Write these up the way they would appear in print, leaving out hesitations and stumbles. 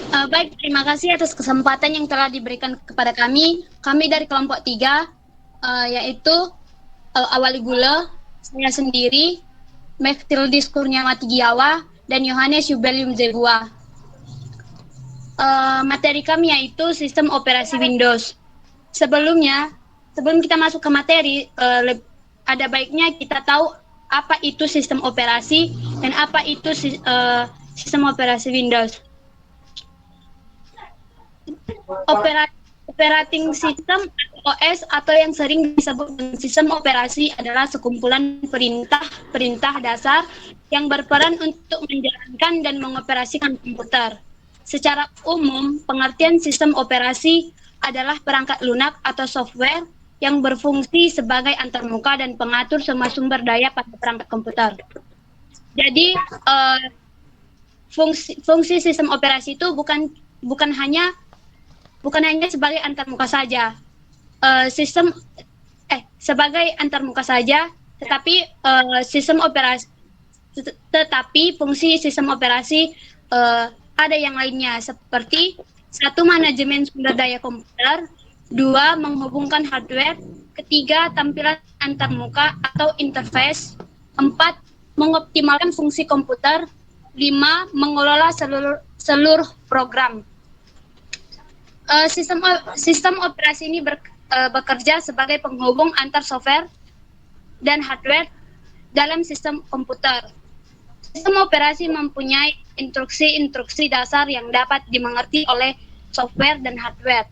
Baik, terima kasih atas kesempatan yang telah diberikan kepada kami. Kami dari kelompok 3, yaitu Awali Gula, saya sendiri, Meftildis Kurniawati Giawa, dan Yohanes Yubelium Zebua. Materi kami yaitu sistem operasi Windows. Sebelumnya, sebelum kita masuk ke materi, ada baiknya kita tahu apa itu sistem operasi dan apa itu sistem operasi Windows. Operating System OS atau yang sering disebut dengan sistem operasi adalah sekumpulan perintah dasar yang berperan untuk menjalankan dan mengoperasikan komputer. Secara umum, pengertian sistem operasi adalah perangkat lunak atau software yang berfungsi sebagai antarmuka dan pengatur semua sumber daya pada perangkat komputer. Jadi, fungsi sistem operasi itu bukan hanya sebagai antarmuka saja, sistem sebagai antarmuka saja, tetapi fungsi sistem operasi ada yang lainnya seperti 1. Manajemen sumber daya komputer, 2. Menghubungkan hardware, 3. Tampilan antarmuka atau interface, 4. Mengoptimalkan fungsi komputer, 5. Mengelola seluruh program. Sistem operasi ini bekerja sebagai penghubung antar software dan hardware dalam sistem komputer. Sistem operasi mempunyai instruksi-instruksi dasar yang dapat dimengerti oleh software dan hardware.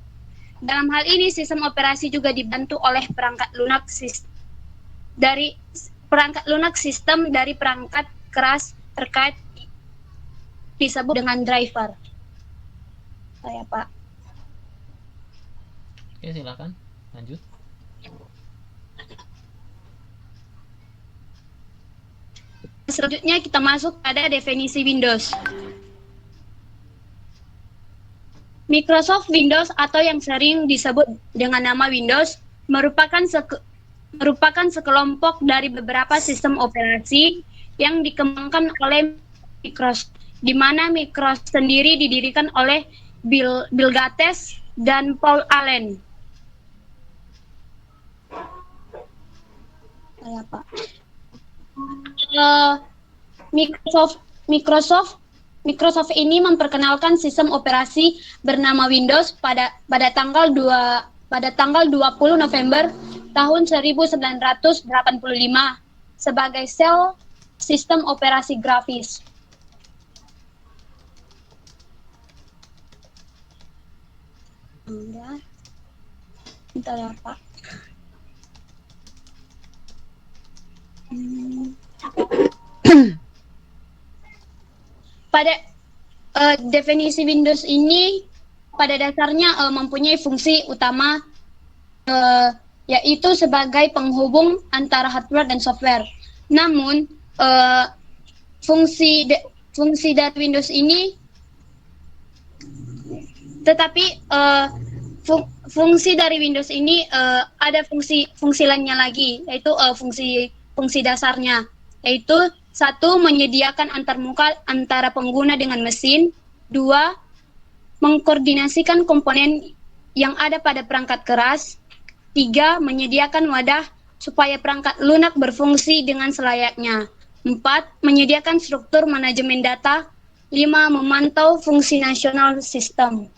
Dalam hal ini, sistem operasi juga dibantu oleh perangkat lunak sistem dari perangkat keras terkait disebut dengan driver. Saya Pak. Oke, silakan lanjut. Selanjutnya kita masuk pada definisi Windows. Microsoft Windows atau yang sering disebut dengan nama Windows merupakan sekelompok dari beberapa sistem operasi yang dikembangkan oleh Microsoft, di mana Microsoft sendiri didirikan oleh Bill Gates dan Paul Allen. Microsoft ini memperkenalkan sistem operasi bernama Windows pada tanggal 20 November tahun 1985 sebagai sel sistem operasi grafis. Bentar ya, Pak. Pada definisi Windows ini pada dasarnya mempunyai fungsi utama yaitu sebagai penghubung antara hardware dan software. Namun fungsi dari Windows ini fungsi dari Windows ini ada fungsi lainnya lagi, yaitu fungsi dasarnya, yaitu 1. Menyediakan antarmuka antara pengguna dengan mesin, 2. Mengkoordinasikan komponen yang ada pada perangkat keras, 3. Menyediakan wadah supaya perangkat lunak berfungsi dengan selayaknya, 4. Menyediakan struktur manajemen data, 5. Memantau fungsi nasional sistem.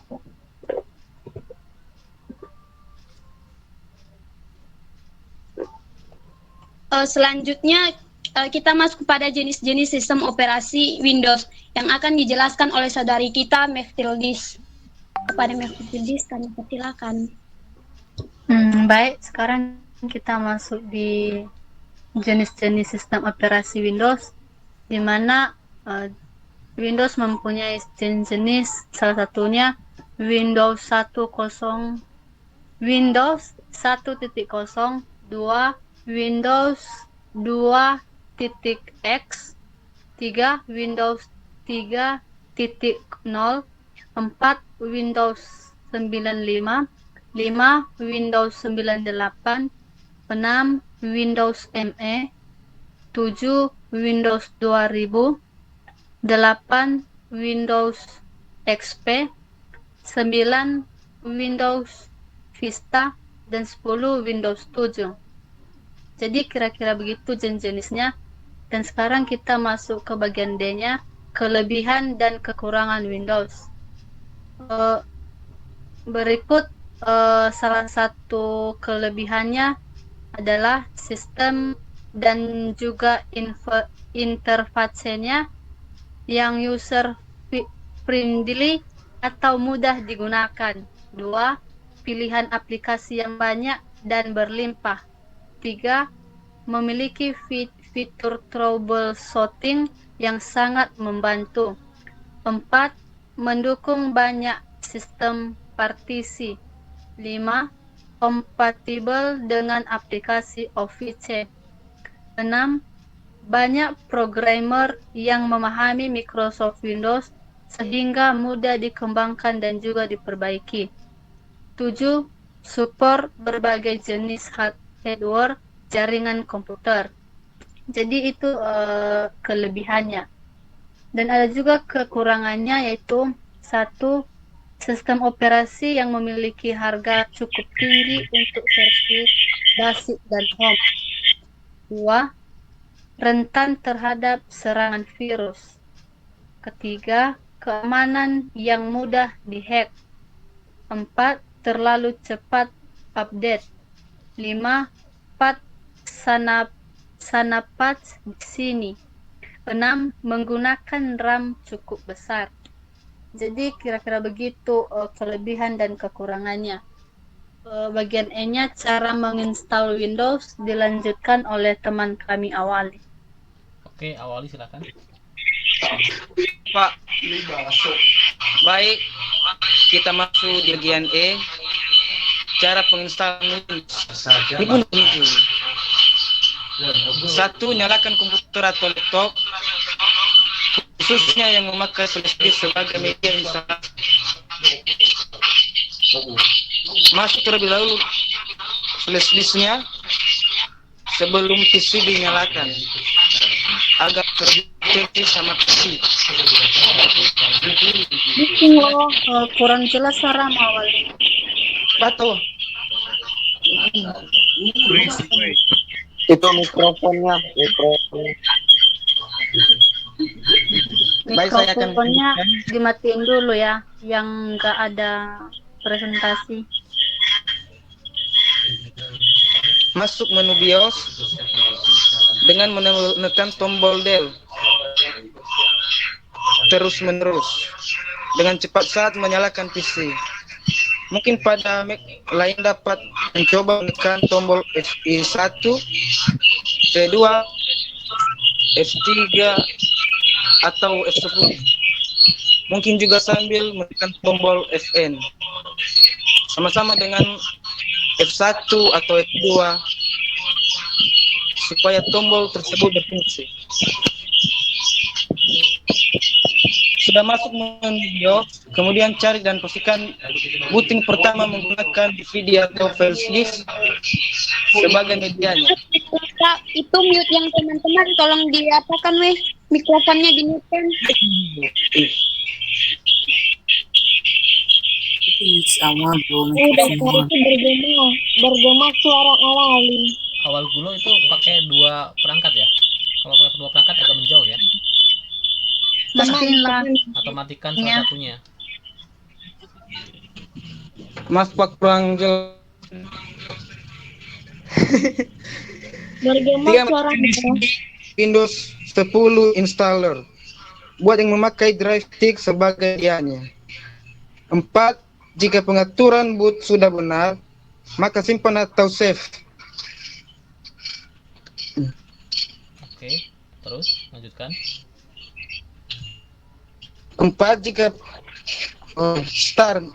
Selanjutnya kita masuk kepada jenis-jenis sistem operasi Windows yang akan dijelaskan oleh saudari kita, Meftildis. Kepada Meftildis, kami persilakan. Baik, sekarang kita masuk di jenis-jenis sistem operasi Windows, di mana Windows mempunyai jenis-jenis, salah satunya Windows 1.0, Windows 1.0, 2 Windows 2.x, 3 Windows 3.0, 4 Windows 95, 5 Windows 98, 6 Windows ME, 7 Windows 2000, 8 Windows XP, 9 Windows Vista, dan 10 Windows 7. Jadi kira-kira begitu jenis-jenisnya. Dan sekarang kita masuk ke bagian D-nya, kelebihan dan kekurangan Windows. Berikut salah satu kelebihannya adalah sistem dan juga interfacenya yang user friendly atau mudah digunakan. 2. Pilihan aplikasi yang banyak dan berlimpah. 3. Memiliki fitur troubleshooting yang sangat membantu. 4. Mendukung banyak sistem partisi. 5. Kompatibel dengan aplikasi Office. 6. Banyak programmer yang memahami Microsoft Windows sehingga mudah dikembangkan dan juga diperbaiki. 7. Support berbagai jenis hardware jaringan komputer. Jadi itu kelebihannya. Dan ada juga kekurangannya, yaitu 1. Sistem operasi yang memiliki harga cukup tinggi untuk versi basic dan home. 2. Rentan terhadap serangan virus. 3. Keamanan yang mudah dihack. 4. Terlalu cepat update. 5. Sana patch di sini. 6. Menggunakan RAM cukup besar. Jadi kira-kira begitu kelebihan dan kekurangannya. Bagian E-nya, cara menginstal Windows, dilanjutkan oleh teman kami Awali. Oke, Awali silakan. Pak, baik, kita masuk di bagian E. Cara penginstalan Windows. Ini 1. Nyalakan komputer atau laptop, khususnya yang memakai flash disk sebagai media instalasi. Masuk terlebih dahulu flash disknya sebelum PC dinyalakan agar terdeteksi sama PC. Kurang jelas suara Awali. Batu, Itu mikrofonnya. Baik, saya akan Mikrofonnya dimatiin dulu ya, yang nggak ada presentasi. masuk menu BIOS dengan menekan tombol Del terus menerus dengan cepat saat menyalakan PC. Mungkin pada Mac lain dapat mencoba menekan tombol F1, F2, F3 atau F10. Mungkin juga sambil menekan tombol Fn. Sama-sama dengan F1 atau F2 supaya tombol tersebut berfungsi. Sudah masuk menu BIOS, kemudian cari dan pastikan booting pertama menggunakan DVD atau flash disk sebagai medianya. Itu mute yang teman-teman, tolong diapakan weh, mikrofonnya di-mute-kan. Udah itu bergema suara Awali. Awal dulu itu pakai 2 perangkat ya. Kalau pakai 2 perangkat agak menjauh ya. Matiin lah. Atau matikan salah satunya. Mas Pak kurang jelas. Bergema Tiga, suara Windows 10 installer buat yang memakai drive stick sebagai medianya. 4. Jika pengaturan boot sudah benar, maka simpan atau save. Oke, terus lanjutkan. 4. Jika start,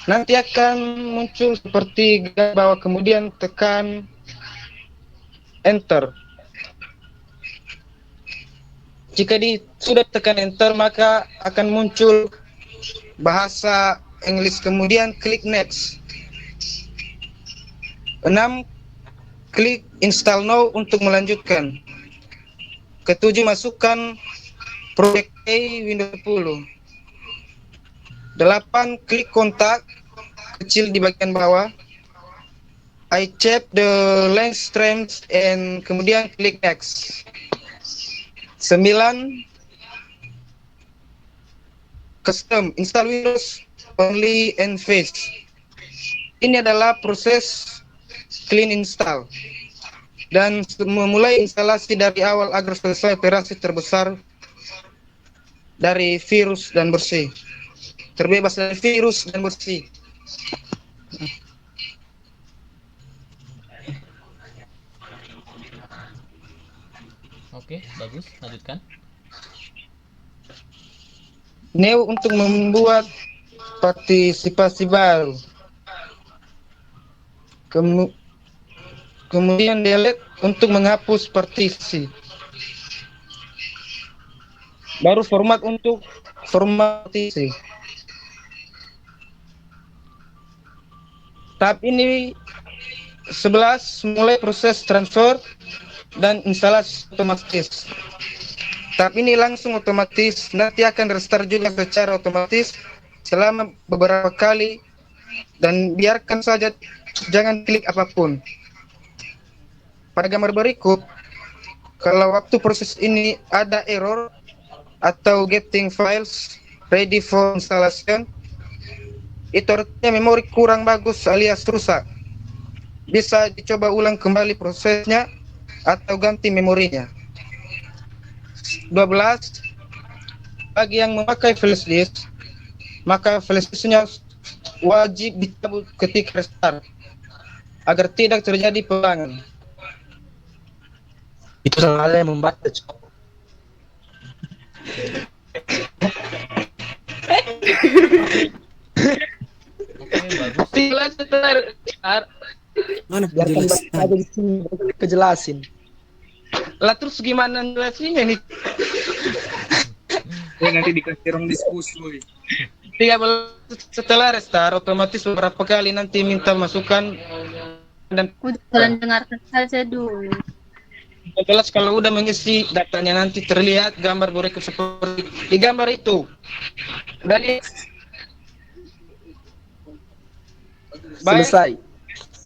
nanti akan muncul seperti gambar bawah, kemudian tekan enter. Jika sudah tekan enter, maka akan muncul bahasa Inggris, kemudian klik next. 6. Klik install now untuk melanjutkan. 7. Masukkan proyek Windows 10. 8. Klik kontak kecil di bagian bawah. I check the length strength and kemudian klik next. 9. Custom install Windows only and face. Ini adalah proses clean install dan memulai instalasi dari awal agar selesai operasi terbesar dari virus dan bersih. Terbebas dari virus dan bersih. Oke, bagus. Lanjutkan. New untuk membuat partisipasi baru. Kemudian delete untuk menghapus partisi. Baru format untuk format partisi. Tahap ini 11 mulai proses transfer dan instalasi otomatis. Tahap ini langsung otomatis, nanti akan restart juga secara otomatis selama beberapa kali dan biarkan saja, jangan klik apapun. Pada gambar berikut, kalau waktu proses ini ada error atau getting files ready for installation, itu artinya memori kurang bagus alias rusak. Bisa dicoba ulang kembali prosesnya atau ganti memorinya. 12. Bagi yang memakai flash disk, maka flash disknya wajib dicabut ketika restart agar tidak terjadi pelangan. Itu salah yang membaca. Oke, bagus. Tidak Mana biarkan penjelasan? ada di sini kejelasin. Lah terus gimana jelasinnya nih? Nanti dikasih ruang diskusi, woy. 13 setelah restart otomatis beberapa kali nanti minta masukan dan Kalian dengarkan saja dulu. 14 kalau udah mengisi datanya nanti terlihat gambar berikut seperti di gambar itu. Dari Selesai.